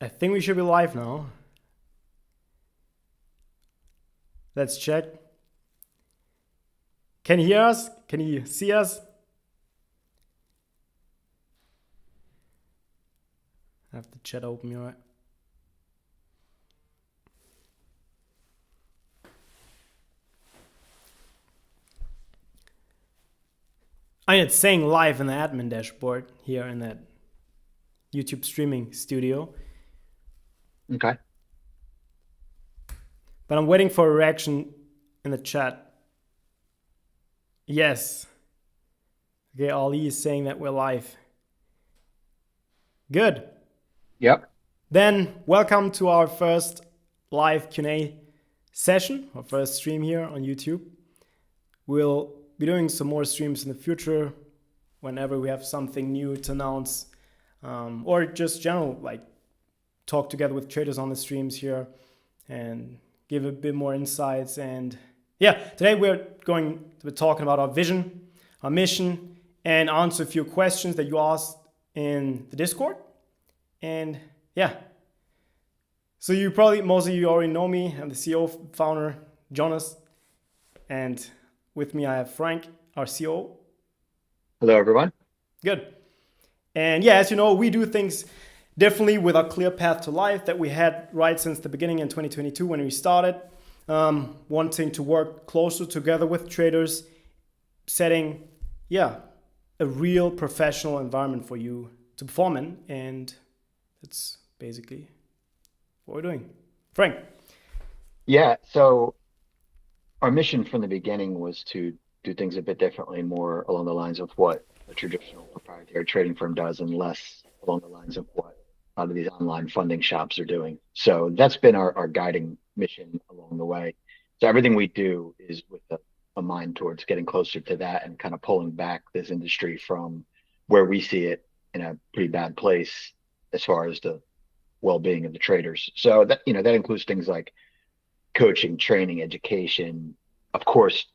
I think we should be live now. Let's check. Can you hear us? Can you see us? I have the chat open here. It's saying live in the admin dashboard here in that YouTube streaming studio. Okay. But I'm waiting for a reaction in the chat. Yes. Okay, Ali is saying that we're live. Good. Yep. Then welcome to our first live Q&A session, our first stream here on YouTube. We'll be doing some more streams in the future whenever we have something new to announce, or just general, like talk together with traders on the streams here and give a bit more insights. And yeah, today we're going to be talking about our vision, our mission, and answer a few questions that you asked in the Discord. And yeah, so most of you already know me. I'm the CEO founder, Jonas, and with me I have Frank, our COO. Hello, everyone. Good. And yeah, as you know, we do things differently with our clear path to life that we had right since the beginning in 2022 when we started, wanting to work closer together with traders, setting, a real professional environment for you to perform in. And that's basically what we're doing. Frank. Yeah, so our mission from the beginning was to do things a bit differently, more along the lines of what a traditional proprietary trading firm does and less along the lines of what a lot of these online funding shops are doing. So that's been our guiding mission along the way. So everything we do is with a mind towards getting closer to that and kind of pulling back this industry from where we see it in a pretty bad place as far as the well-being of the traders. So that that includes things like coaching, training, education, of course,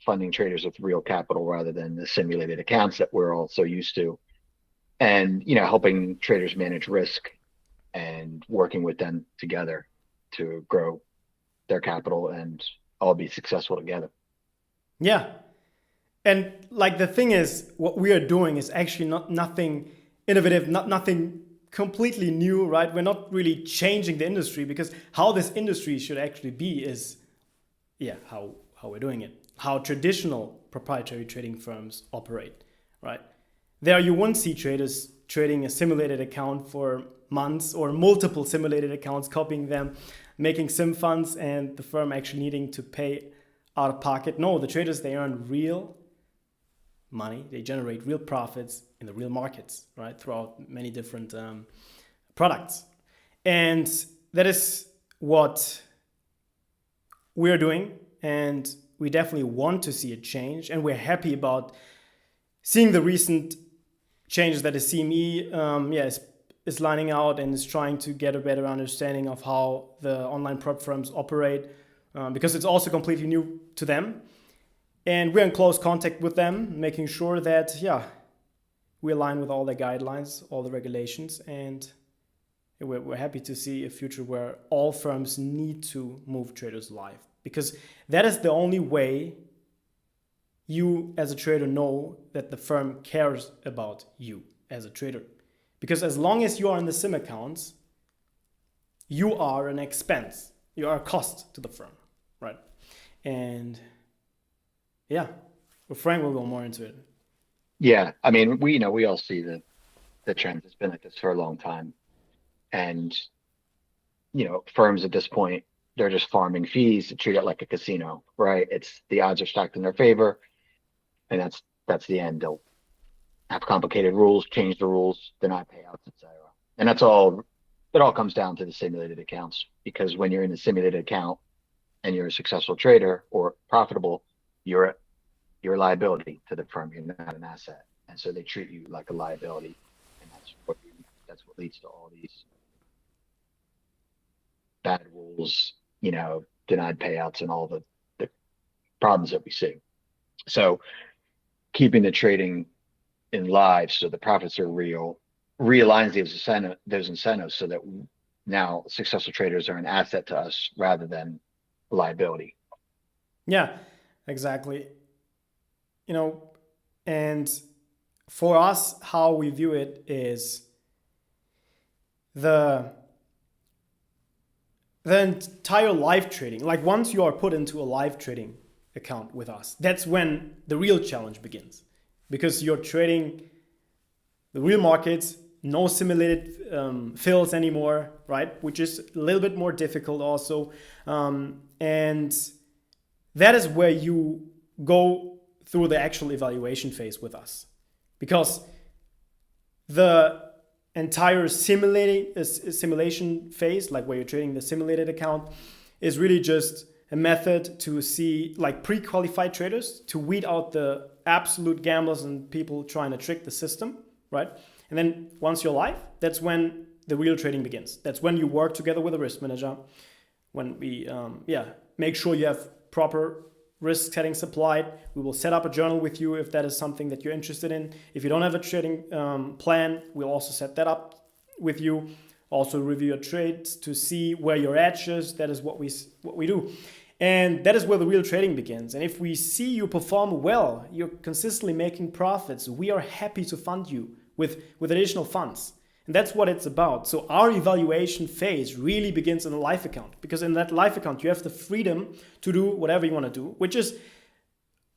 funding traders with real capital rather than the simulated accounts that we're all so used to, and helping traders manage risk and working with them together to grow their capital and all be successful together. Yeah. And like the thing is, what we are doing is actually nothing innovative, nothing completely new, right? We're not really changing the industry, because how this industry should actually be is, how we're doing it, how traditional proprietary trading firms operate, right? There you won't see traders trading a simulated account for months or multiple simulated accounts, copying them, making sim funds, and the firm actually needing to pay out of pocket. No, the traders, they earn real money, they generate real profits in the real markets, right, throughout many different products. And that is what we're doing, and we definitely want to see a change, and we're happy about seeing the recent changes that the CME is lining out and is trying to get a better understanding of how the online prop firms operate, because it's also completely new to them. And we're in close contact with them, making sure that, we align with all the guidelines, all the regulations, and we're happy to see a future where all firms need to move traders live, because that is the only way you as a trader know that the firm cares about you as a trader. Because as long as you are in the sim accounts, you are an expense, you are a cost to the firm, right? And Frank will go more into it. Yeah, I mean, we all see the trend. It's been like this for a long time, and firms at this point, they're just farming fees to treat it like a casino, right? It's the odds are stacked in their favor, and that's the end. They'll have complicated rules, change the rules, deny payouts, etc. And that's all. It all comes down to the simulated accounts, because when you're in a simulated account and you're a successful trader or profitable, you're a liability to the firm. You're not an asset, and so they treat you like a liability, and that's what leads to all these bad rules, denied payouts, and all the problems that we see. So keeping the trading in live so the profits are real realigns those incentives so that now successful traders are an asset to us rather than a liability. Yeah, exactly. You know, and for us, how we view it is the the entire live trading. Like once you are put into a live trading account with us, that's when the real challenge begins, because you're trading the real markets, no simulated fills anymore, right? Which is a little bit more difficult also, and that is where you go through the actual evaluation phase with us, because the entire simulation phase, like where you're trading the simulated account, is really just a method to see, like, pre-qualified traders, to weed out the absolute gamblers and people trying to trick the system, right? And then once you're live, that's when the real trading begins. That's when you work together with a risk manager, when we make sure you have proper risk settings applied. We will set up a journal with you if that is something that you're interested in. If you don't have a trading plan, we'll also set that up with you. Also review your trades to see where your edge is. That is what we do. And that is where the real trading begins. And if we see you perform well, you're consistently making profits, we are happy to fund you with additional funds. And that's what it's about. So our evaluation phase really begins in a live account, because in that live account, you have the freedom to do whatever you want to do, which is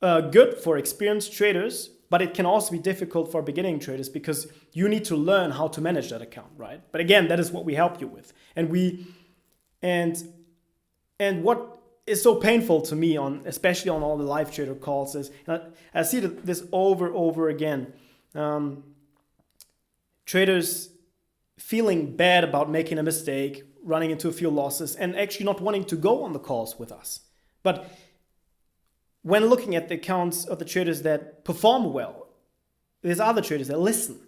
good for experienced traders, but it can also be difficult for beginning traders because you need to learn how to manage that account, right? But again, that is what we help you with. And what is so painful to me, especially on all the live trader calls, is I see this over again. Traders feeling bad about making a mistake, running into a few losses, and actually not wanting to go on the calls with us. But when looking at the accounts of the traders that perform well, there's other traders that listen,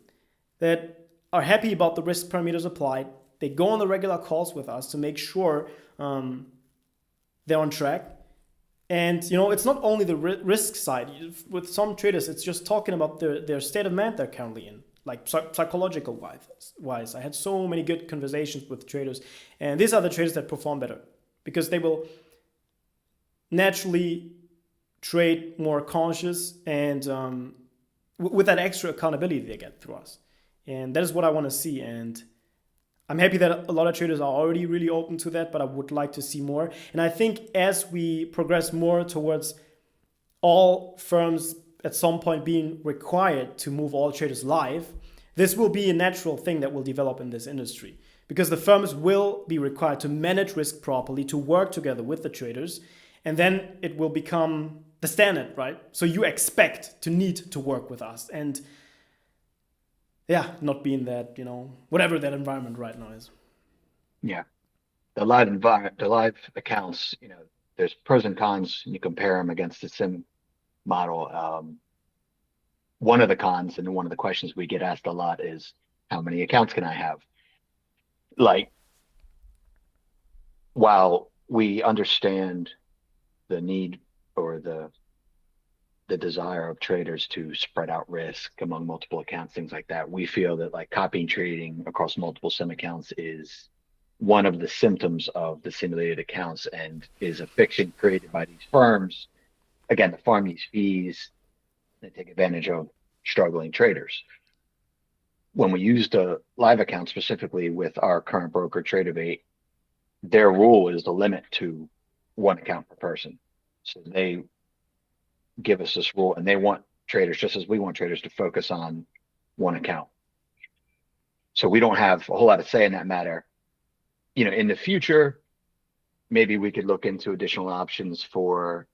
that are happy about the risk parameters applied. They go on the regular calls with us to make sure they're on track. And it's not only the risk side. With some traders, it's just talking about their state of mind they're currently in, like psychological wise. I had so many good conversations with traders, and these are the traders that perform better because they will naturally trade more conscious and with that extra accountability they get through us. And that is what I want to see. And I'm happy that a lot of traders are already really open to that, but I would like to see more. And I think as we progress more towards all firms at some point being required to move all traders live, this will be a natural thing that will develop in this industry, because the firms will be required to manage risk properly, to work together with the traders, and then it will become the standard, right? So you expect to need to work with us and not be in that, whatever that environment right now is. Yeah. The live accounts, there's pros and cons, and you compare them against the sim model. One of the cons and one of the questions we get asked a lot is, how many accounts can I have? Like, while we understand the need or the desire of traders to spread out risk among multiple accounts, things like that, we feel that like copying trading across multiple sim accounts is one of the symptoms of the simulated accounts and is a fiction created by these firms, again, to farm these fees. They take advantage of struggling traders. When we use the live account specifically with our current broker, TradeAvate, their rule is the limit to one account per person. So they give us this rule, and they want traders, just as we want traders, to focus on one account. So we don't have a whole lot of say in that matter. In the future, maybe we could look into additional options for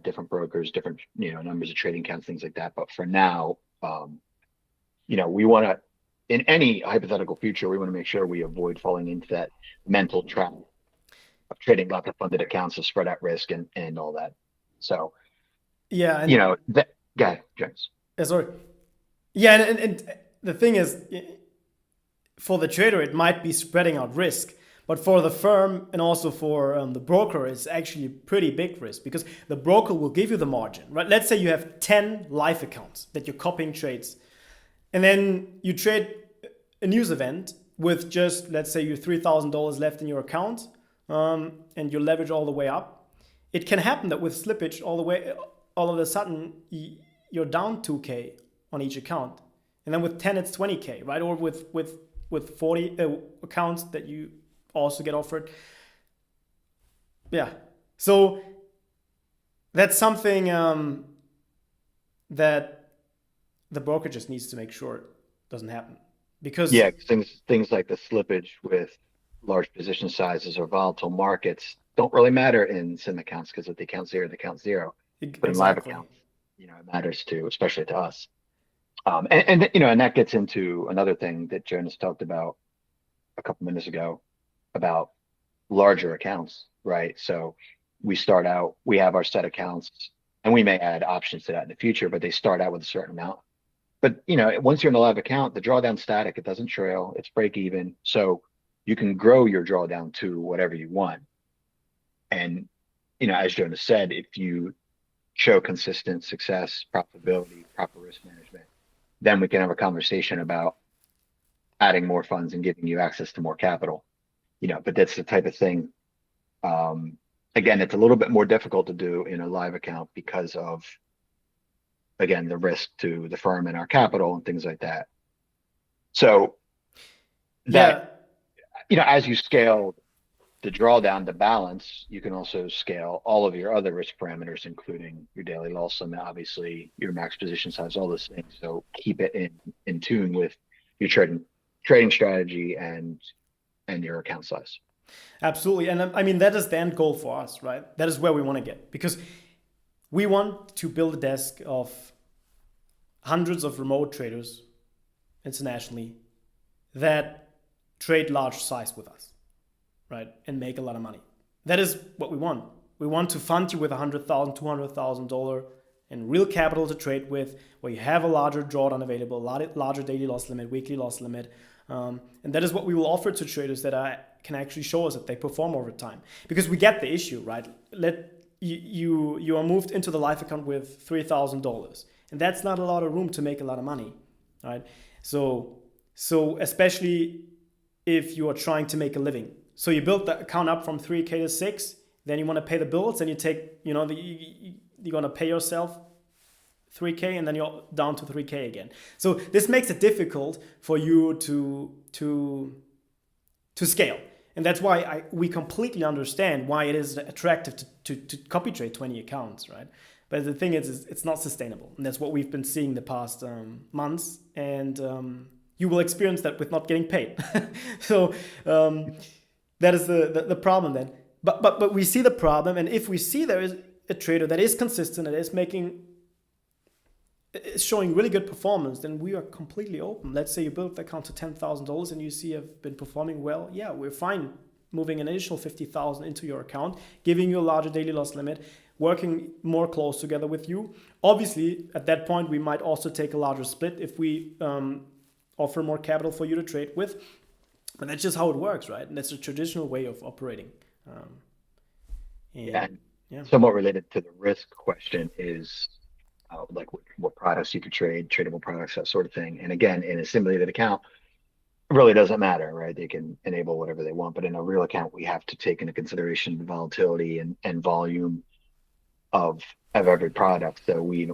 different brokers, different numbers of trading accounts, things like that. But for now, we want to, in any hypothetical future, we want to make sure we avoid falling into that mental trap of trading lots of funded accounts to spread out risk and all that. So yeah, and go ahead, James. Sorry. Yeah, and the thing is, for the trader, it might be spreading out risk. But for the firm and also for the broker, it's actually pretty big risk, because the broker will give you the margin, right? Let's say you have 10 live accounts that you're copying trades, and then you trade a news event with just, let's say, you $3,000 left in your account, and you leverage all the way up, it can happen that with slippage all of a sudden you're down 2K on each account. And then with 10, it's 20K, right? Or with 40 accounts that you also get offered. Yeah. So that's something that the broker just needs to make sure doesn't happen. Because Yeah, things like the slippage with large position sizes or volatile markets don't really matter in sim accounts because if they count zero, they count zero. But in live exactly. accounts, it matters too, especially to us. And that gets into another thing that Jonas talked about a couple minutes ago about larger accounts, right? So we have our set accounts, and we may add options to that in the future, but they start out with a certain amount. But once you're in a live account, the drawdown static, it doesn't trail, it's break even. So you can grow your drawdown to whatever you want. And as Jonas said, if you show consistent success, profitability, proper risk management, then we can have a conversation about adding more funds and giving you access to more capital. But that's the type of thing. Again, it's a little bit more difficult to do in a live account because of, again, the risk to the firm and our capital and things like that. So that, as you scale the drawdown to balance, you can also scale all of your other risk parameters, including your daily loss limit, obviously your max position size, all those things. So keep it in tune with your trading strategy and your account size. Absolutely. And I mean, that is the end goal for us, right? That is where we want to get, because we want to build a desk of hundreds of remote traders internationally that trade large size with us, right? And make a lot of money. That is what we want. We want to fund you with $100,000, $200,000 in real capital to trade with, where you have a larger drawdown available, a larger daily loss limit, weekly loss limit. And that is what we will offer to traders that can actually show us that they perform over time. Because we get the issue, right? You are moved into the live account with $3,000, and that's not a lot of room to make a lot of money, right? So especially if you are trying to make a living. So you build the account up from 3K to 6, then you want to pay the bills, and you take, you're going to pay yourself 3K, and then you're down to 3K again. So this makes it difficult for you to scale. And that's why we completely understand why it is attractive to copy trade 20 accounts, right? But the thing is it's not sustainable. And that's what we've been seeing the past months. And you will experience that with not getting paid. So that is the problem then. But we see the problem. And if we see there is a trader that is consistent, that is showing really good performance, then we are completely open. Let's say you build the account to $10,000 and you see have been performing well. Yeah, we're fine moving an additional $50,000 into your account, giving you a larger daily loss limit, working more close together with you. Obviously, at that point, we might also take a larger split if we offer more capital for you to trade with. But that's just how it works, right? And that's a traditional way of operating. Somewhat related to the risk question is like what products you could trade, tradable products, that sort of thing. And again, in a simulated account, it really doesn't matter, right? They can enable whatever they want, but in a real account, we have to take into consideration the volatility and volume of every product. So we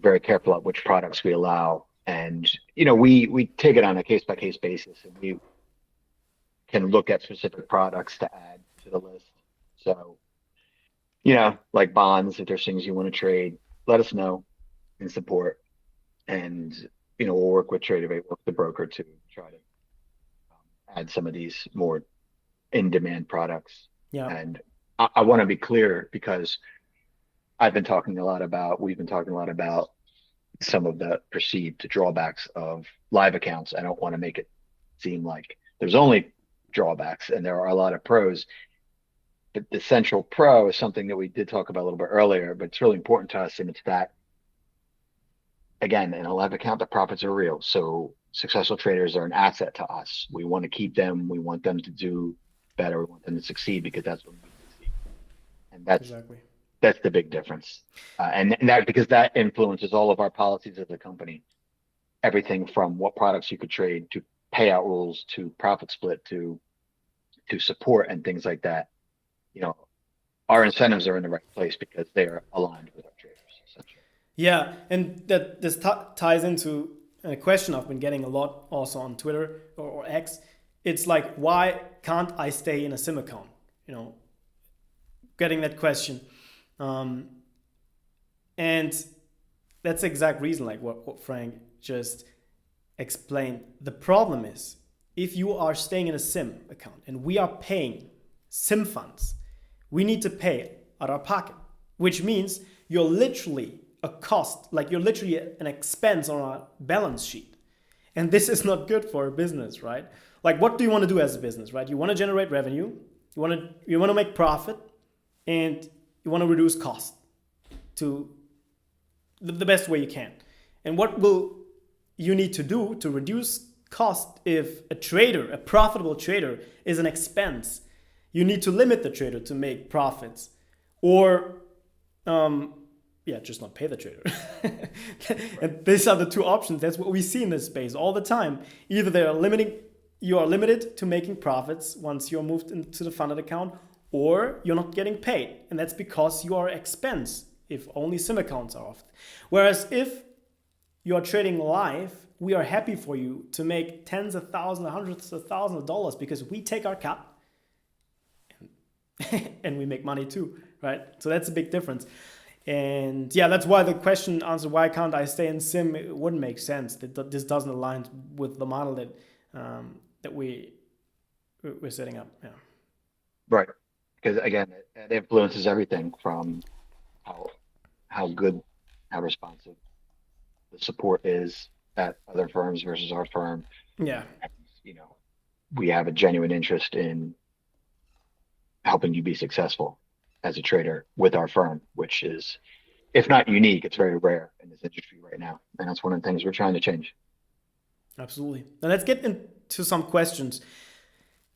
very careful of which products we allow, and we take it on a case by case basis, and we can look at specific products to add to the list. So like bonds, if there's things you want to trade, let us know and support, and we'll work with Tradeovate, work with the broker to try to add some of these more in-demand products. Yeah. And I want to be clear, because we've been talking a lot about some of the perceived drawbacks of live accounts. I don't want to make it seem like there's only drawbacks, and there are a lot of pros. But the central pro is something that we did talk about a little bit earlier, but it's really important to us. And it's that, again, in a live account, the profits are real. So successful traders are an asset to us. We want to keep them. We want them to do better. We want them to succeed, because that's what we succeed. And that's the big difference. And that, because that influences all of our policies as a company, everything from what products you could trade to payout rules to profit split to support and things like that, you know, our incentives are in the right place because they are aligned with our traders, essentially. Yeah, and that this ties into a question I've been getting a lot also on Twitter or X. It's like, why can't I stay in a sim account? You know, getting that question, um, and that's the exact reason, like what Frank just explained. The problem is, if you are staying in a sim account and we are paying sim funds, we need to pay out our pocket, which means you're literally a cost, like you're literally an expense on our balance sheet. And this is not good for a business, right? Like, what do you want to do as a business, right? You want to generate revenue, you want to make profit, and you want to reduce cost to the best way you can. And what will you need to do to reduce cost if a trader, a profitable trader, is an expense? You need to limit the trader to make profits, or just not pay the trader. And these are the two options. That's what we see in this space all the time. Either you are limited to making profits once you're moved into the funded account, or you're not getting paid, and that's because you are expense if only sim accounts are off. Whereas if you are trading live, we are happy for you to make tens of thousands, hundreds of thousands of dollars, because we take our cut and we make money too, right? So that's a big difference. And yeah, that's why the question answered, why can't I stay in sim? It wouldn't make sense. This doesn't align with the model that we're setting up. Yeah. Right. Because again, it influences everything from how good, how responsive the support is at other firms versus our firm. Yeah. And, we have a genuine interest in helping you be successful as a trader with our firm, which is, if not unique, it's very rare in this industry right now. And that's one of the things we're trying to change. Absolutely. Now let's get into some questions.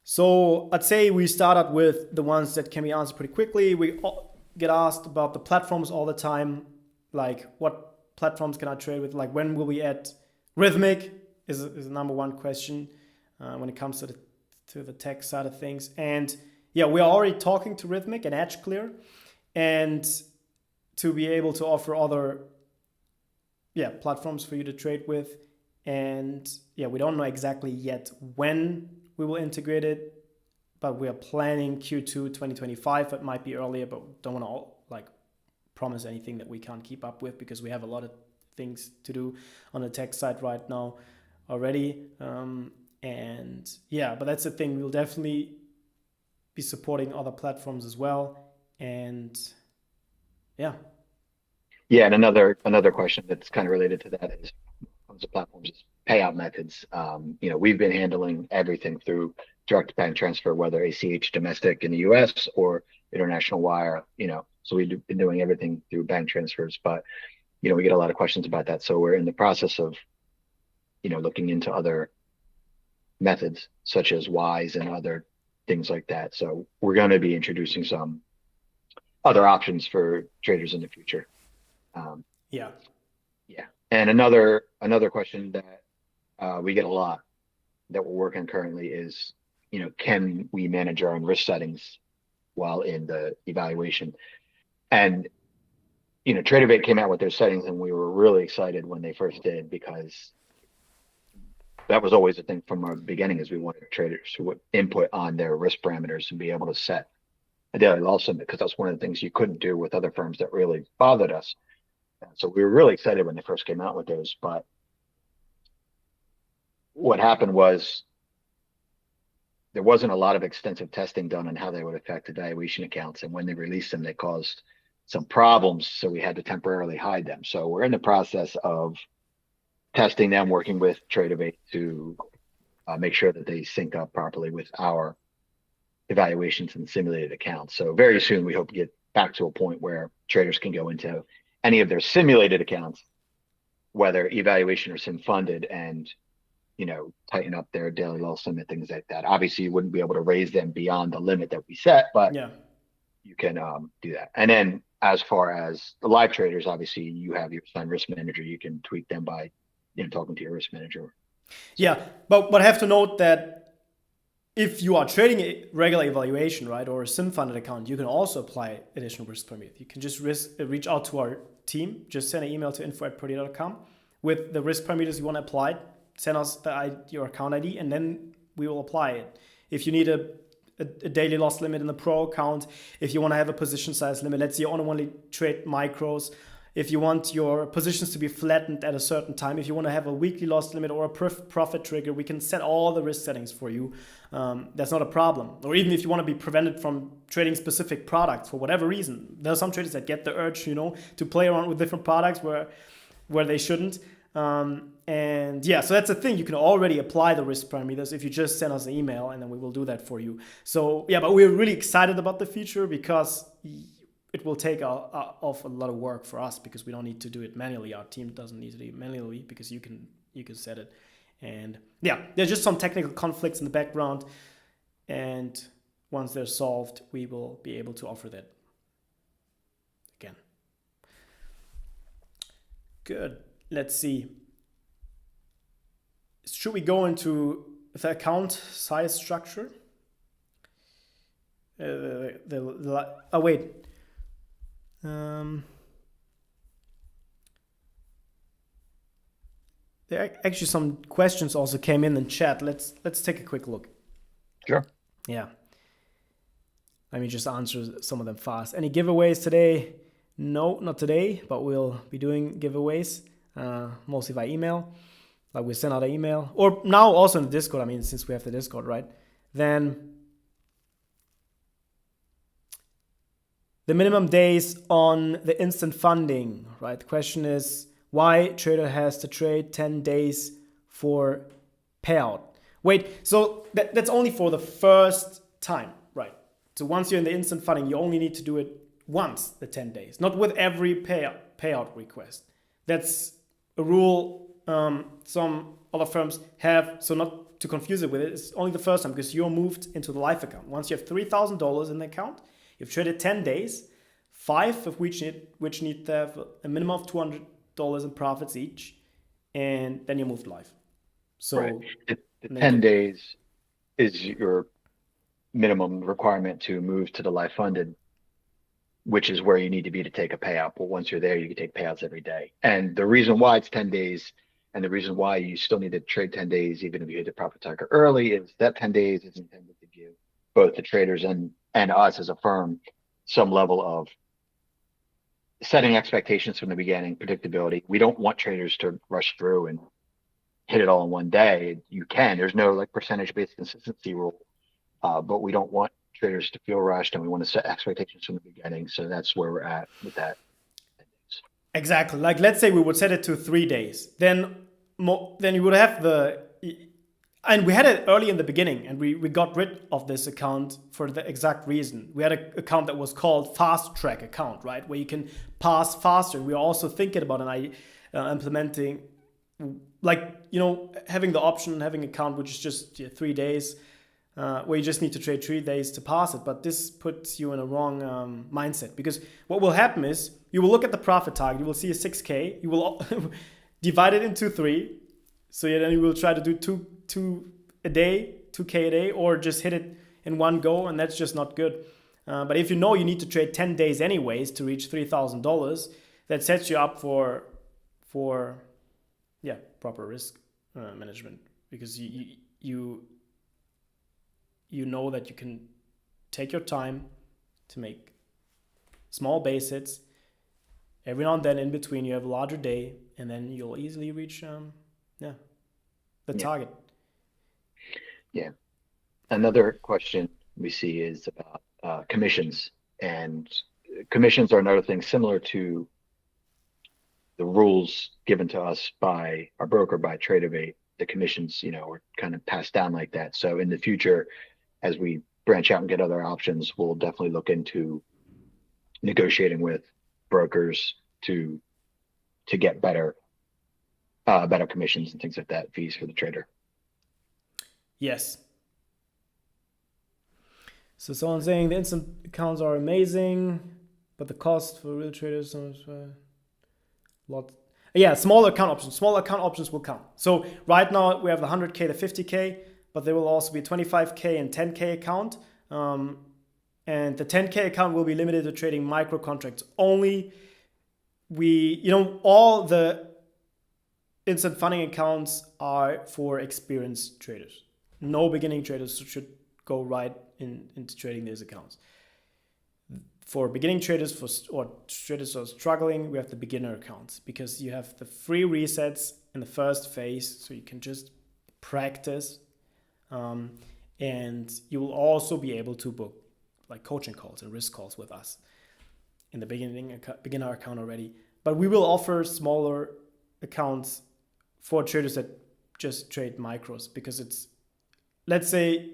So I'd say we start out with the ones that can be answered pretty quickly. We get asked about the platforms all the time, like what platforms can I trade with? Like, when will we add Rhythmic is the number one question when it comes to the tech side of things. And yeah, we are already talking to Rhythmic and EdgeClear, and to be able to offer other platforms for you to trade with. And yeah, we don't know exactly yet when we will integrate it, but we are planning Q2 2025. It might be earlier, but don't want to promise anything that we can't keep up with, because we have a lot of things to do on the tech side right now already. And yeah, but that's the thing. We'll definitely be supporting other platforms as well. And yeah. Yeah, and another question that's kind of related to that is, comes to platforms, is payout methods. We've been handling everything through direct bank transfer, whether ACH domestic in the US or international wire, so we've been doing everything through bank transfers, but we get a lot of questions about that. So we're in the process of, looking into other methods such as Wise and other things like that. So we're going to be introducing some other options for traders in the future. Yeah. And another question that we get a lot that we're working currently is, can we manage our own risk settings while in the evaluation? And TraderBait came out with their settings, and we were really excited when they first did, because that was always the thing from our beginning, is we wanted traders who would input on their risk parameters and be able to set a daily loss limit, because that's one of the things you couldn't do with other firms that really bothered us. And so we were really excited when they first came out with those. But what happened was there wasn't a lot of extensive testing done on how they would affect evaluation accounts. And when they released them, they caused some problems. So we had to temporarily hide them. So we're in the process of testing them, working with TraderBait to make sure that they sync up properly with our evaluations and simulated accounts. So very soon, we hope to get back to a point where traders can go into any of their simulated accounts, whether evaluation or sim funded, and tighten up their daily loss limit, things like that. Obviously, you wouldn't be able to raise them beyond the limit that we set, but you can do that. And then as far as the live traders, obviously you have your assigned risk manager. You can tweak them by talking to your risk manager Yeah, but I have to note that if you are trading a regular evaluation, right, or a sim funded account, you can also apply additional risk permit. You can just reach out to our team, just send an email to info@purdia.com with the risk parameters you want to apply. Send us your account ID, and then we will apply it. If you need a daily loss limit in the pro account, if you want to have a position size limit, let's say you only trade micros, if you want your positions to be flattened at a certain time, if you want to have a weekly loss limit or a profit trigger, we can set all the risk settings for you. That's not a problem. Or even if you want to be prevented from trading specific products for whatever reason. There are some traders that get the urge, to play around with different products where they shouldn't. And yeah, so that's the thing. You can already apply the risk parameters if you just send us an email, and then we will do that for you. So yeah, but we're really excited about the feature because it will take off a lot of work for us because we don't need to do it manually. Our team doesn't need to do it manually because you can set it. And yeah, there's just some technical conflicts in the background, and once they're solved, we will be able to offer that again. Good. Let's see. Should we go into the account size structure? Wait. There are actually some questions also came in chat. Let's take a quick look. Sure. Yeah. Let me just answer some of them fast. Any giveaways today? No, not today, but we'll be doing giveaways, mostly by email. Like we send out an email, or now also in the Discord. I mean, since we have the Discord, right? Then the minimum days on the instant funding, right? The question is why trader has to trade 10 days for payout. Wait, so that's only for the first time, right? So once you're in the instant funding, you only need to do it once, the 10 days, not with every payout request. That's a rule some other firms have, so not to confuse it with it, it's only the first time because you're moved into the live account. Once you have $3,000 in the account, you've traded 10 days, 5 of which need to have a minimum of $200 in profits each, and then you moved live. So right. The 10 days is your minimum requirement to move to the live funded, which is where you need to be to take a payout. But once you're there, you can take payouts every day. And the reason why it's 10 days and the reason why you still need to trade 10 days, even if you hit the profit target early, is that 10 days is intended to give both the traders and us as a firm some level of setting expectations from the beginning, predictability. We don't want traders to rush through and hit it all in one day. You can. There's no like percentage-based consistency rule, but we don't want traders to feel rushed, and we want to set expectations from the beginning. So that's where we're at with that. Exactly. Like let's say we would set it to 3 days, then you would have and we had it early in the beginning, and we got rid of this account for the exact reason. We had an account that was called Fast Track account, right, where you can pass faster. We are also thinking about implementing, having the option, having an account which is just 3 days, where you just need to trade 3 days to pass it. But this puts you in a wrong mindset, because what will happen is you will look at the profit target, you will see a 6K, you will divide it into 3. So then you will try to do two a day, 2K a day, or just hit it in one go, and that's just not good. But if you know you need to trade 10 days anyways to reach $3,000, that sets you up for proper risk management, because you know that you can take your time to make small base hits. Every now and then in between you have a larger day, and then you'll easily reach the target. Yeah. Another question we see is about commissions, and commissions are another thing similar to the rules given to us by our broker, by TradeAvate. The commissions, are kind of passed down like that. So in the future, as we branch out and get other options, we'll definitely look into negotiating with brokers to get better commissions and things like that, fees for the trader. Yes. So someone's saying the instant accounts are amazing, but the cost for real traders is a lot. Yeah, smaller account options. Smaller account options will come. So right now we have the 100K, the 50K, but there will also be 25K and 10K account. And the 10K account will be limited to trading micro contracts only. All the instant funding accounts are for experienced traders. No beginning traders should go right into trading these accounts. For beginning traders or traders who are struggling, we have the beginner accounts because you have the free resets in the first phase, so you can just practice, and you will also be able to book like coaching calls and risk calls with us in the beginner account already. But we will offer smaller accounts for traders that just trade micros, because let's say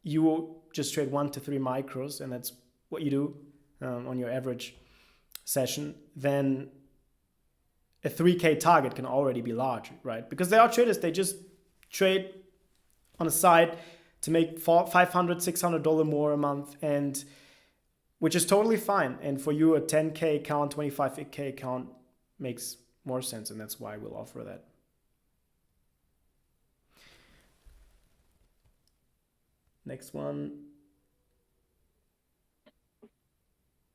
you just trade 1 to 3 micros and that's what you do on your average session, then a 3K target can already be large, right? Because there are traders, they just trade on the side to make $500, $600 more a month, and which is totally fine. And for you, a 10K account, 25K account makes more sense, and that's why we'll offer that. Next one.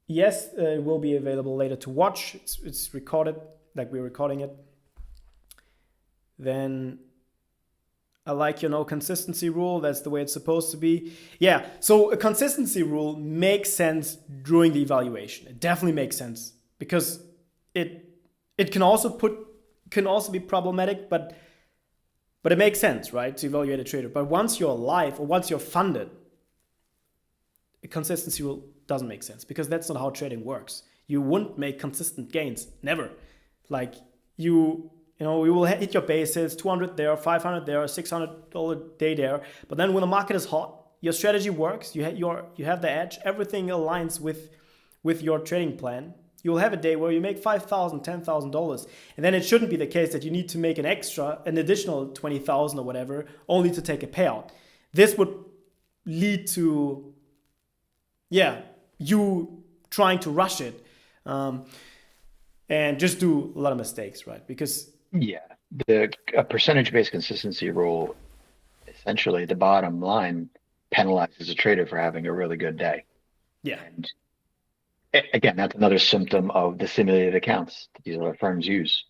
Yes, it will be available later to watch. It's recorded, like we're recording it. Then I like your no consistency rule. That's the way it's supposed to be. Yeah, so a consistency rule makes sense during the evaluation. It definitely makes sense because it can also be problematic, but it makes sense, right, to evaluate a trader. But once you're live or once you're funded, a consistency rule doesn't make sense, because that's not how trading works. You wouldn't make consistent gains, never. Like we will hit your bases, 200 there, 500 there, $600 day there. But then when the market is hot, your strategy works. You have the edge. Everything aligns with your trading plan. You'll have a day where you make $5,000, $10,000, and then it shouldn't be the case that you need to make an additional 20,000 or whatever, only to take a payout. This would lead to, you trying to rush it, and just do a lot of mistakes, right? Because a percentage-based consistency rule, essentially the bottom line, penalizes a trader for having a really good day. Yeah. And again, that's another symptom of the simulated accounts that these other firms use.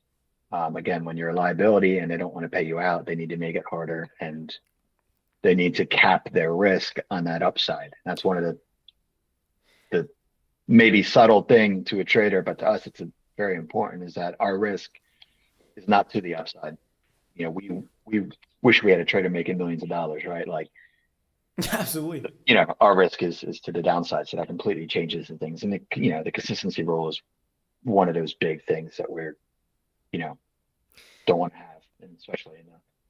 Again, when you're a liability and they don't want to pay you out, they need to make it harder, and they need to cap their risk on that upside. That's one of the maybe subtle thing to a trader, but to us, it's very important, is that our risk is not to the upside. We wish we had a trader making millions of dollars, right? Like, absolutely. Our risk is to the downside, so that completely changes the things. And the consistency rule is one of those big things that we're, don't want to have, and especially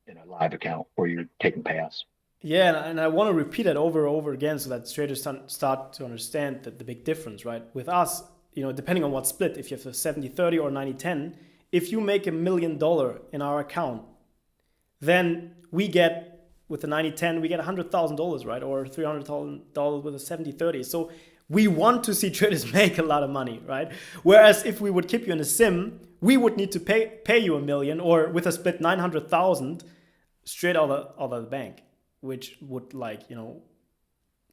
in a live account where you're taking payouts. Yeah, and I want to repeat that over and over again so that traders start to understand the big difference, right? With us, depending on what split, if you have a 70-30 or 90-10, if you make $1 million in our account, then we get, with the 90-10, we get $100,000, right? Or $300,000 with a 70-30. So we want to see traders make a lot of money, right? Whereas if we would keep you in a sim, we would need to pay you $1 million, or with a split 900,000 straight out of the bank, which would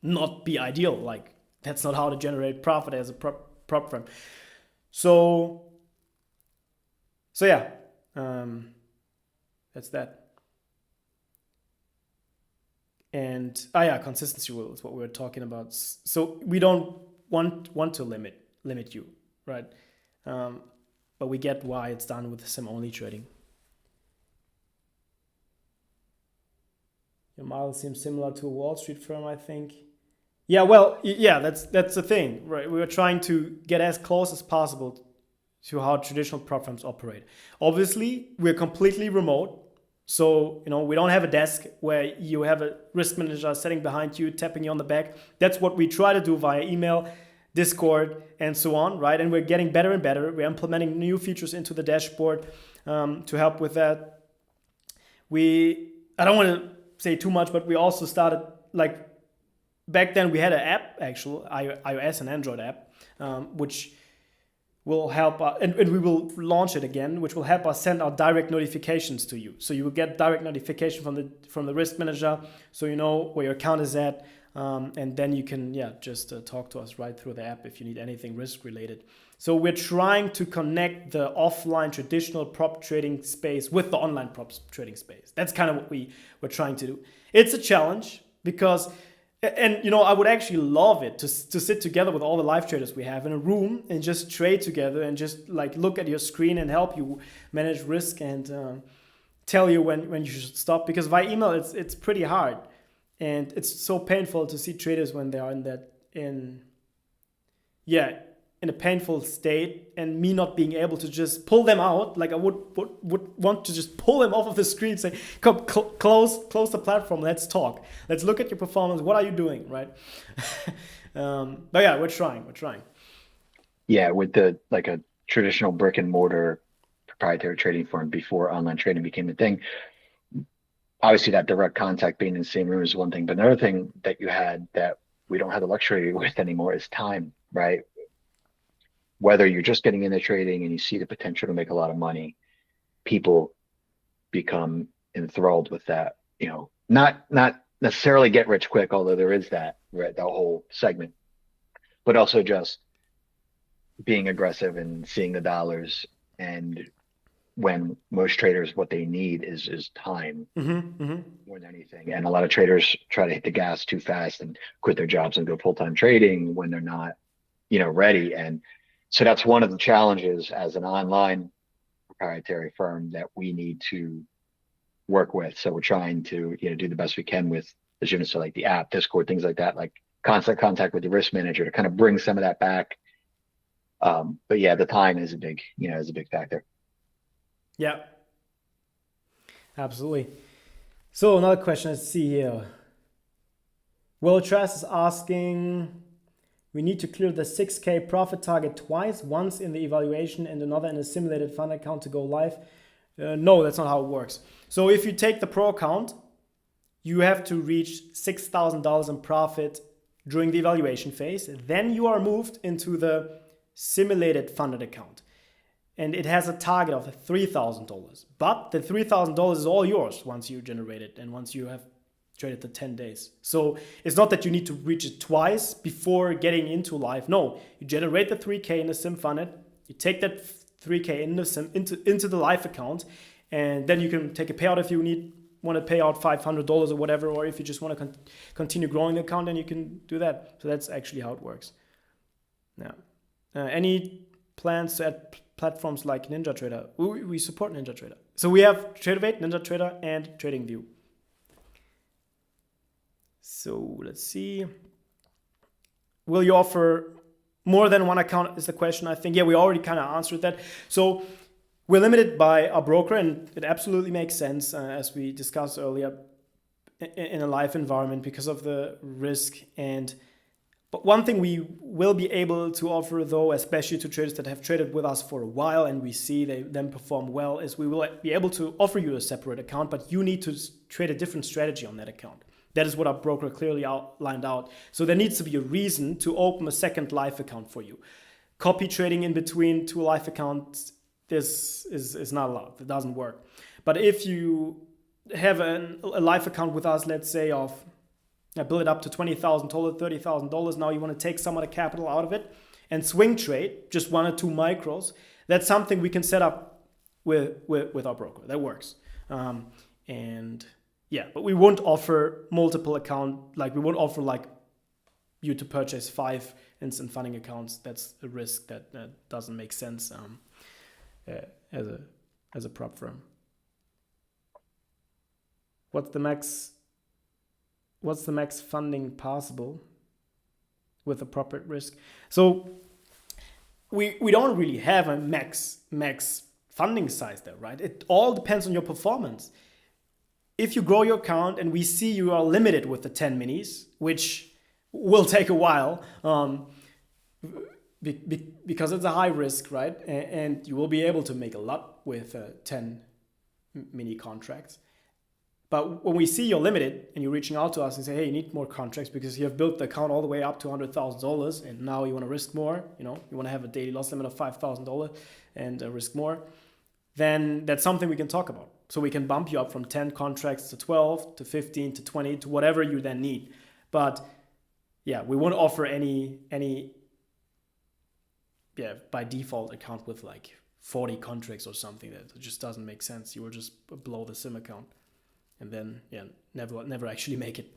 not be ideal. Like, that's not how to generate profit as a prop firm. So yeah, that's that. And consistency rule is what we were talking about. So we don't want to limit you, right? But we get why it's done with sim only trading. Your model seems similar to a Wall Street firm, I think. Yeah, well, that's the thing, right? We were trying to get as close as possible to how traditional prop firms operate. Obviously, we're completely remote. So, we don't have a desk where you have a risk manager sitting behind you, tapping you on the back. That's what we try to do via email, Discord, and so on, right? And we're getting better and better. We're implementing new features into the dashboard to help with that. I don't want to say too much, but we also started, back then we had an app, actually, iOS and Android app, which will help us, and we will launch it again, which will help us send out direct notifications to you. So you will get direct notification from the risk manager, so you know where your account is at, and then you can just talk to us right through the app if you need anything risk related. So we're trying to connect the offline traditional prop trading space with the online prop trading space. That's kind of what we're trying to do. It's a challenge because, and I would actually love it to sit together with all the live traders we have in a room and just trade together and just like look at your screen and help you manage risk and tell you when you should stop. Because via email it's pretty hard, and it's so painful to see traders when they are in a painful state, and me not being able to just pull them out. Like I would want to just pull them off of the screen and say, come close the platform, let's talk. Let's look at your performance. What are you doing, right? But yeah, we're trying. Yeah, with a traditional brick and mortar proprietary trading firm before online trading became a thing. Obviously that direct contact, being in the same room, is one thing, but another thing that you had that we don't have the luxury with anymore is time, right? Whether you're just getting into trading and you see the potential to make a lot of money, people become enthralled with that, not necessarily get rich quick, although there is that, right, that whole segment, but also just being aggressive and seeing the dollars. And when most traders, what they need is time more than anything. And a lot of traders try to hit the gas too fast and quit their jobs and go full-time trading when they're not, ready. And so that's one of the challenges as an online proprietary firm that we need to work with. So we're trying to, do the best we can with, as you said, like the app, Discord, things like that, like constant contact with the risk manager to kind of bring some of that back. But yeah, the time is a big factor. Yeah, absolutely. So another question, let's see here. Will Trust is asking, we need to clear the 6K profit target twice, once in the evaluation and another in a simulated fund account to go live. No, that's not how it works. So if you take the pro account, you have to reach $6,000 in profit during the evaluation phase. Then you are moved into the simulated funded account. And it has a target of $3,000. But the $3,000 is all yours once you generate it and once you have traded the 10 days. So it's not that you need to reach it twice before getting into live. No, you generate the 3K in the sim funded, you take that 3K in the sim into the live account, and then you can take a payout if you want to pay out $500 or whatever, or if you just want to continue growing the account, then you can do that. So that's actually how it works. Now, any plans to add platforms like NinjaTrader? We support NinjaTrader. So we have TradeAway, NinjaTrader, and TradingView. So let's see. Will you offer more than one account is the question, I think. Yeah, we already kind of answered that. So we're limited by our broker, and it absolutely makes sense, as we discussed earlier, in a live environment because of the risk. But one thing we will be able to offer, though, especially to traders that have traded with us for a while and we see they then perform well, is we will be able to offer you a separate account, but you need to trade a different strategy on that account. That is what our broker clearly outlined out. So there needs to be a reason to open a second live account for you. Copy trading in between two live accounts, this is not allowed. It doesn't work. But if you have a live account with us, let's say build it up to $20,000, $30,000. Now you want to take some of the capital out of it and swing trade, just 1 or 2 micros. That's something we can set up with our broker. That works. But we won't offer multiple account, like we won't offer like you to purchase 5 instant funding accounts. That's a risk that doesn't make sense as a prop firm. What's the max funding possible with appropriate risk? So we don't really have a max funding size there, right? It all depends on your performance. If you grow your account and we see you are limited with the 10 minis, which will take a while, because it's a high risk, right? And you will be able to make a lot with 10 mini contracts. But when we see you're limited and you're reaching out to us and say, hey, you need more contracts because you have built the account all the way up to $100,000 and now you want to risk more, you want to have a daily loss limit of $5,000 and risk more, then that's something we can talk about. So we can bump you up from 10 contracts to 12 to 15 to 20 to whatever you then need. But yeah, we won't offer any by default account with like 40 contracts or something. That just doesn't make sense. You will just blow the sim account and then never actually make it.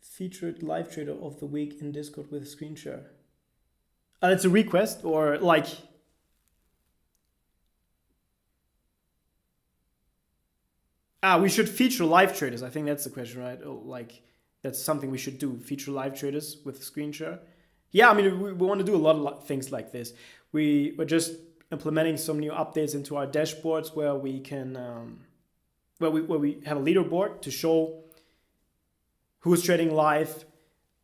Featured live trader of the week in Discord with a screen share. It's a request or like. We should feature live traders. I think that's the question, right? Like that's something we should do. Feature live traders with screen share. Yeah, I mean we want to do a lot of things like this. We're just implementing some new updates into our dashboards where we can where we have a leaderboard to show who's trading live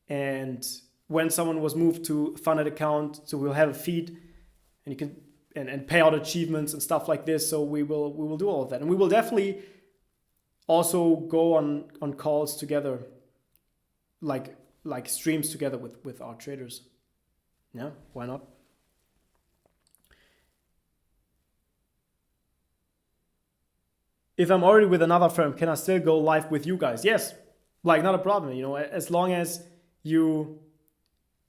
and when someone was moved to a funded account. So we'll have a feed and you can and payout achievements and stuff like this. So we will do all of that. And we will definitely also go on calls together, like streams together with our traders. Yeah, why not? If I'm already with another firm, can I still go live with you guys? Yes, like not a problem. As long as you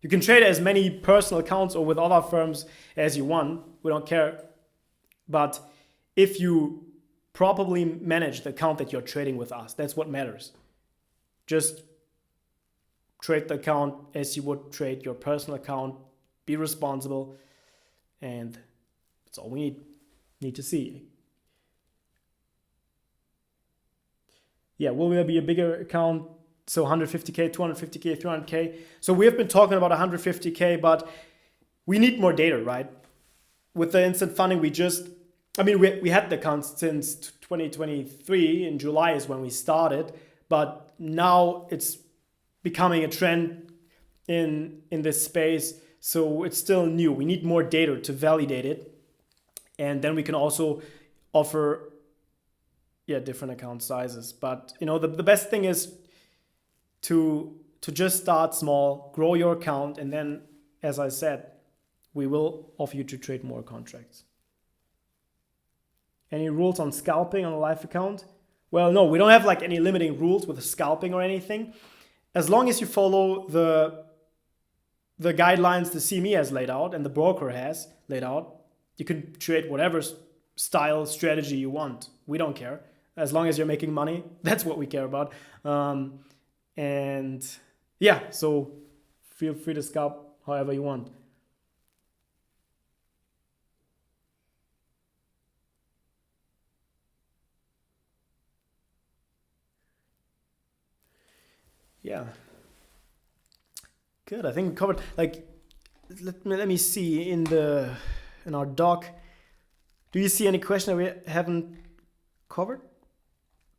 can trade as many personal accounts or with other firms as you want. We don't care. But if you properly manage the account that you're trading with us, that's what matters. Just trade the account as you would trade your personal account. Be responsible, and that's all we need to see. Yeah, will there be a bigger account? So 150K, 250K, 300K. So we have been talking about 150K, but we need more data, right? With the instant funding, we had the account since 2023. In July is when we started, but now it's becoming a trend in this space. So it's still new. We need more data to validate it. And then we can also offer different account sizes. But the best thing is to just start small, grow your account, and then, as I said, we will offer you to trade more contracts. Any rules on scalping on a live account? Well, no, we don't have like any limiting rules with scalping or anything. As long as you follow the guidelines the CME has laid out and the broker has laid out, you can trade whatever style strategy you want. We don't care. As long as you're making money, that's what we care about. And yeah, so feel free to scalp however you want. Yeah. Good. I think we covered, like, let me see in our doc. Do you see any question that we haven't covered?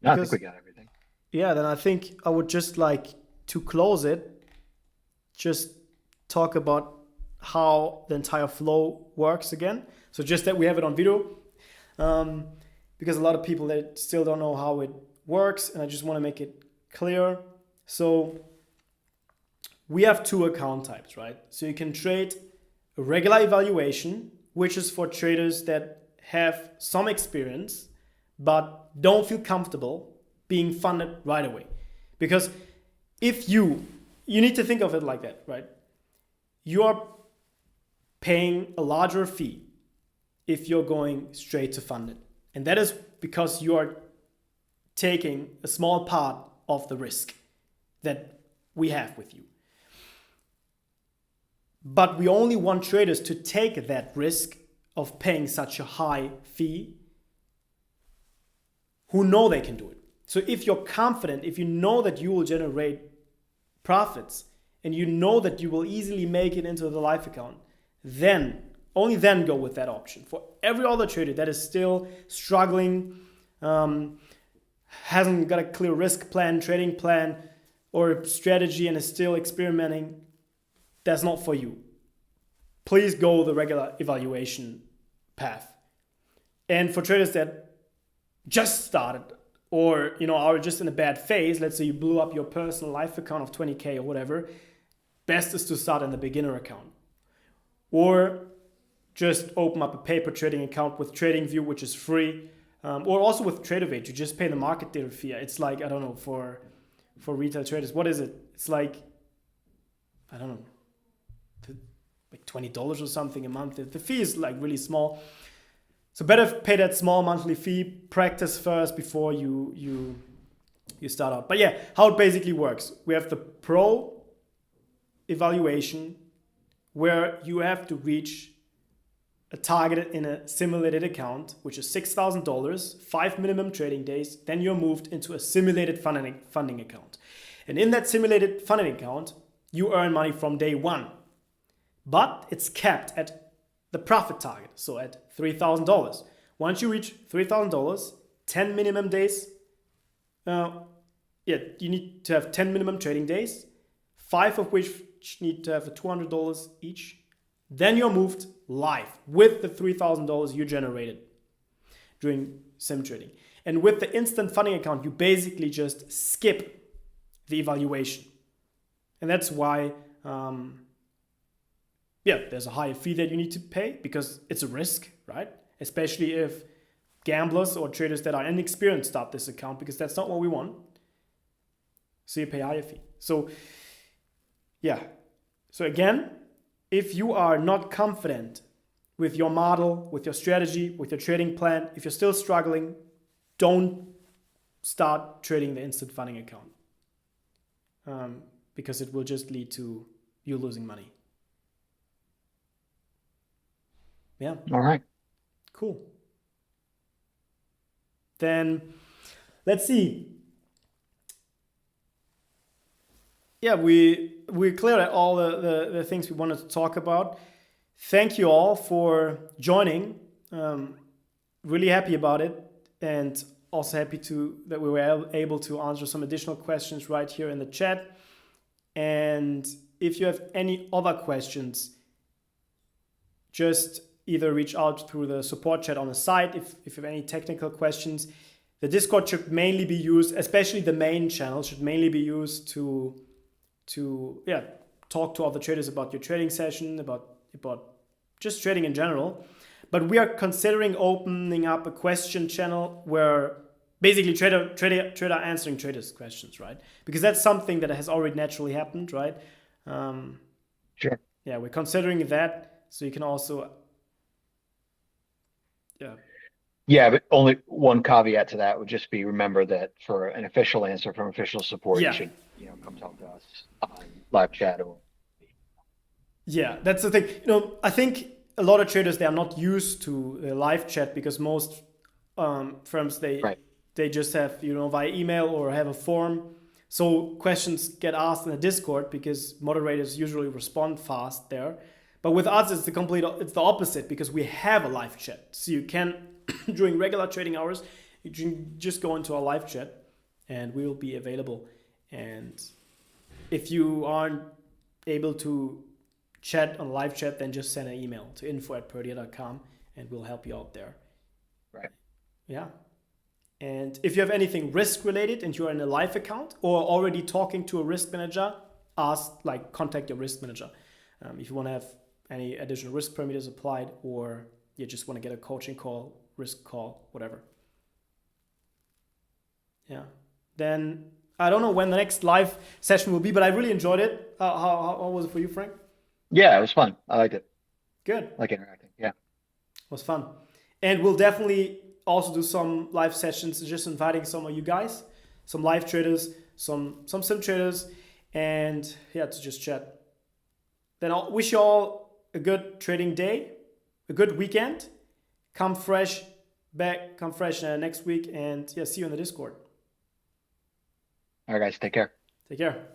No, I think we got everything. Yeah, then I think I would just like to close it, just talk about how the entire flow works again. So just that we have it on video, because a lot of people that still don't know how it works, and I just want to make it clear. So we have two account types, right? So you can trade a regular evaluation, which is for traders that have some experience but don't feel comfortable being funded right away. Because if you need to think of it like that, right? You are paying a larger fee if you're going straight to funded. And that is because you are taking a small part of the risk that we have with you. But we only want traders to take that risk of paying such a high fee who know they can do it. So if you're confident, if you know that you will generate profits and you know that you will easily make it into the live account, then, only then go with that option. For every other trader that is still struggling, hasn't got a clear risk plan, trading plan, or strategy and is still experimenting, that's not for you. please go the regular evaluation path. And for traders that just started or are just in a bad phase, let's say you blew up your personal life account of 20K or whatever, best is to start in the beginner account. Or just open up a paper trading account with TradingView, which is free. Or also with TradeOvate, you just pay the market data fee. It's like, I don't know, for retail traders, what is it? It's like, I don't know, like $20 or something a month. The fee is like really small. So better pay that small monthly fee, practice first before you start out. But yeah, how it basically works. We have the pro evaluation where you have to reach a target in a simulated account, which is $6,000, 5 minimum trading days. Then you're moved into a simulated funding account. And in that simulated funding account, you earn money from day one. But it's capped at the profit target, so at $3,000. Once you reach $3,000, 10 minimum days, you need to have 10 minimum trading days, 5 of which need to have $200 each. Then you're moved live with the $3,000 you generated during sim trading. And with the instant funding account, you basically just skip the evaluation. And that's why there's a higher fee that you need to pay because it's a risk, right? Especially if gamblers or traders that are inexperienced start this account, because that's not what we want. So you pay a higher fee. So again, if you are not confident with your model, with your strategy, with your trading plan, if you're still struggling, don't start trading the instant funding account because it will just lead to you losing money. Yeah. All right. Cool. Then let's see. Yeah, we cleared out all the things we wanted to talk about. Thank you all for joining. Really happy about it, and also happy that we were able to answer some additional questions right here in the chat. And if you have any other questions, just either reach out through the support chat on the site if you have any technical questions. The Discord should mainly be used, especially the main channel, should mainly be used to talk to other traders about your trading session, about just trading in general. But we are considering opening up a question channel where basically trader answering traders' questions, right? Because that's something that has already naturally happened, right? Sure. Yeah, we're considering that, so you can also Yeah, but only one caveat to that would just be remember that for an official answer from official support, you should come talk to us on live chat or. Yeah, that's the thing. I think a lot of traders, they are not used to live chat because most firms they just have via email or have a forum. So questions get asked in the Discord because moderators usually respond fast there. But with us, it's the opposite because we have a live chat. So you can, during regular trading hours, you can just go into our live chat and we will be available. And if you aren't able to chat on live chat, then just send an email to info@purdia.com and we'll help you out there. Right. Yeah. And if you have anything risk related and you're in a live account or already talking to a risk manager, contact your risk manager. If you want to have any additional risk parameters applied, or you just want to get a coaching call, risk call, whatever. Yeah. Then I don't know when the next live session will be, but I really enjoyed it. How was it for you, Frank? Yeah, it was fun. I liked it. Good. I like interacting. Yeah. It was fun. And we'll definitely also do some live sessions, just inviting some of you guys, some live traders, some sim traders, and to just chat. Then I'll wish you all a good trading day, a good weekend. Come fresh next week, and see you in the Discord. All right, guys, take care. Take care.